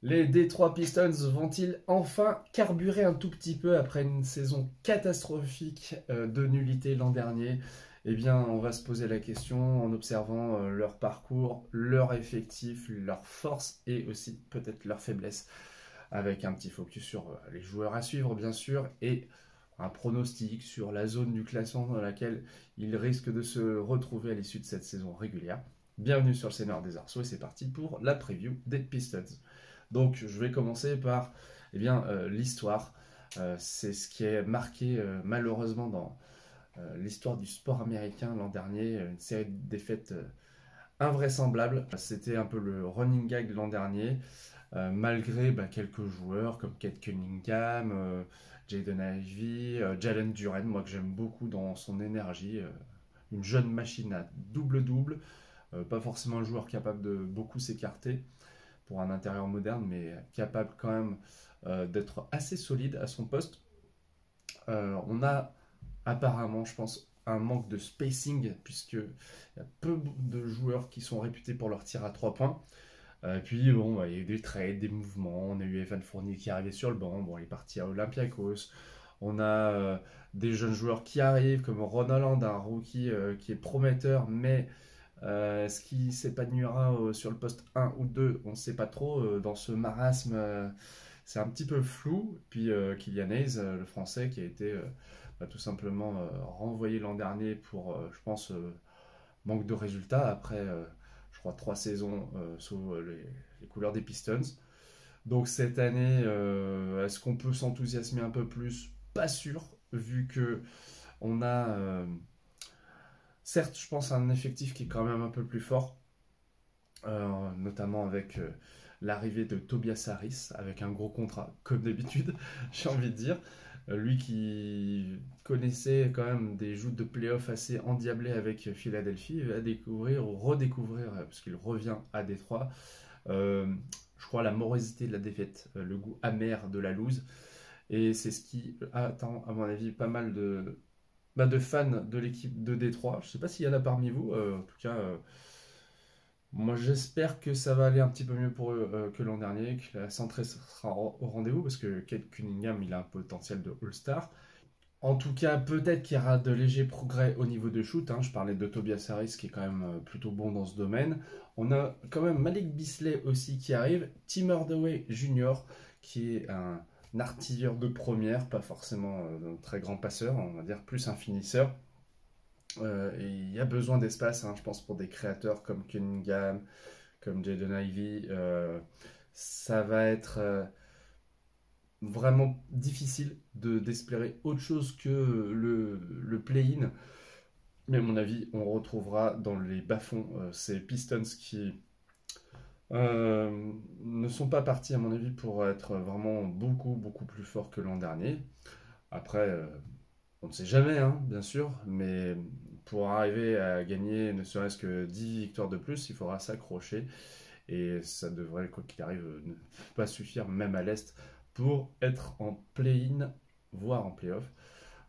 Les Detroit Pistons vont-ils enfin carburer un tout petit peu après une saison catastrophique de nullité l'an dernier? Eh bien, on va se poser la question en observant leur parcours, leur effectif, leurs forces et aussi peut-être leurs faiblesses, avec un petit focus sur les joueurs à suivre, bien sûr, et un pronostic sur la zone du classement dans laquelle ils risquent de se retrouver à l'issue de cette saison régulière. Bienvenue sur le Seigneur des Arceaux et c'est parti pour la preview des Pistons. Donc je vais commencer par l'histoire. C'est ce qui est marqué malheureusement dans l'histoire du sport américain l'an dernier, une série de défaites invraisemblables. C'était un peu le running gag l'an dernier, malgré quelques joueurs comme Kate Cunningham, Jaden Ivey, Jalen Duren, moi que j'aime beaucoup dans son énergie, une jeune machine à double-double, pas forcément un joueur capable de beaucoup s'écarter pour un intérieur moderne, mais capable quand même d'être assez solide à son poste. On a apparemment, je pense, un manque de spacing, puisqu'il y a peu de joueurs qui sont réputés pour leur tir à 3 points. Puis bon, il y a eu des trades, des mouvements. On a eu Evan Fournier qui est arrivé sur le banc. Bon, il est parti à Olympiakos. On a des jeunes joueurs qui arrivent, comme Ron Holland, un rookie qui est prometteur, mais ce qui s'épanouira sur le poste 1 ou 2, on ne sait pas trop. Dans ce marasme, c'est un petit peu flou. Puis Kylian Hayes, le français, qui a été tout simplement renvoyé l'an dernier pour, je pense, manque de résultats après, je crois, 3 saisons sous les couleurs des Pistons. Donc cette année, est-ce qu'on peut s'enthousiasmer un peu plus? Pas sûr, vu que on a certes, je pense, un effectif qui est quand même un peu plus fort, notamment avec l'arrivée de Tobias Harris, avec un gros contrat, comme d'habitude, j'ai envie de dire. Lui qui connaissait quand même des joutes de playoffs assez endiablées avec Philadelphie, va découvrir ou redécouvrir, parce qu'il revient à Détroit, je crois la morosité de la défaite, le goût amer de la lose. Et c'est ce qui attend, à mon avis, pas mal de fans de l'équipe de Détroit. Je ne sais pas s'il y en a parmi vous. En tout cas, moi j'espère que ça va aller un petit peu mieux pour eux que l'an dernier, que la centrée sera au rendez-vous, parce que Kate Cunningham, il a un potentiel de All-Star. En tout cas, peut-être qu'il y aura de légers progrès au niveau de shoot, hein. Je parlais de Tobias Harris qui est quand même plutôt bon dans ce domaine. On a quand même Malik Beasley aussi qui arrive. Tim Hardaway Jr. qui est un artilleur de première, pas forcément un très grand passeur, on va dire plus un finisseur. Et il y a besoin d'espace, hein, je pense, pour des créateurs comme Cunningham, comme Jaden Ivey. Ça va être vraiment difficile d'espérer autre chose que le play-in. Mais à mon avis, on retrouvera dans les bas-fonds ces Pistons qui ne sont pas partis, à mon avis, pour être vraiment beaucoup plus forts que l'an dernier. Après, on ne sait jamais, hein, bien sûr, mais pour arriver à gagner ne serait-ce que 10 victoires de plus, il faudra s'accrocher. Et ça devrait, quoi qu'il arrive, ne pas suffire, même à l'Est, pour être en play-in, voire en play-off.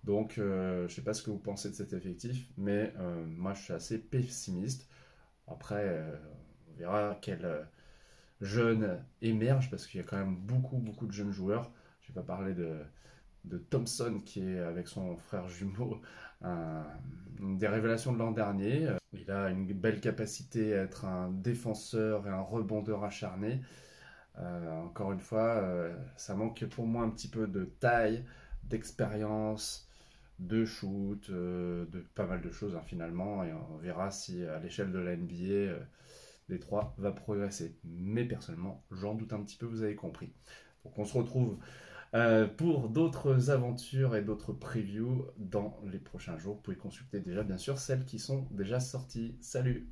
Donc, je ne sais pas ce que vous pensez de cet effectif, mais moi, je suis assez pessimiste. Après, on verra quel jeune émerge, parce qu'il y a quand même beaucoup de jeunes joueurs. Je ne vais pas parler de Thompson, qui est avec son frère jumeau, une des révélations de l'an dernier. Il a une belle capacité à être un défenseur et un rebondeur acharné. Encore une fois, ça manque pour moi un petit peu de taille, d'expérience, de shoot, de pas mal de choses, hein, finalement. Et on verra si à l'échelle de la NBA, Détroit va progresser. Mais personnellement, j'en doute un petit peu, vous avez compris. Donc on se retrouve pour d'autres aventures et d'autres previews dans les prochains jours. Vous pouvez consulter déjà, bien sûr, celles qui sont déjà sorties. Salut!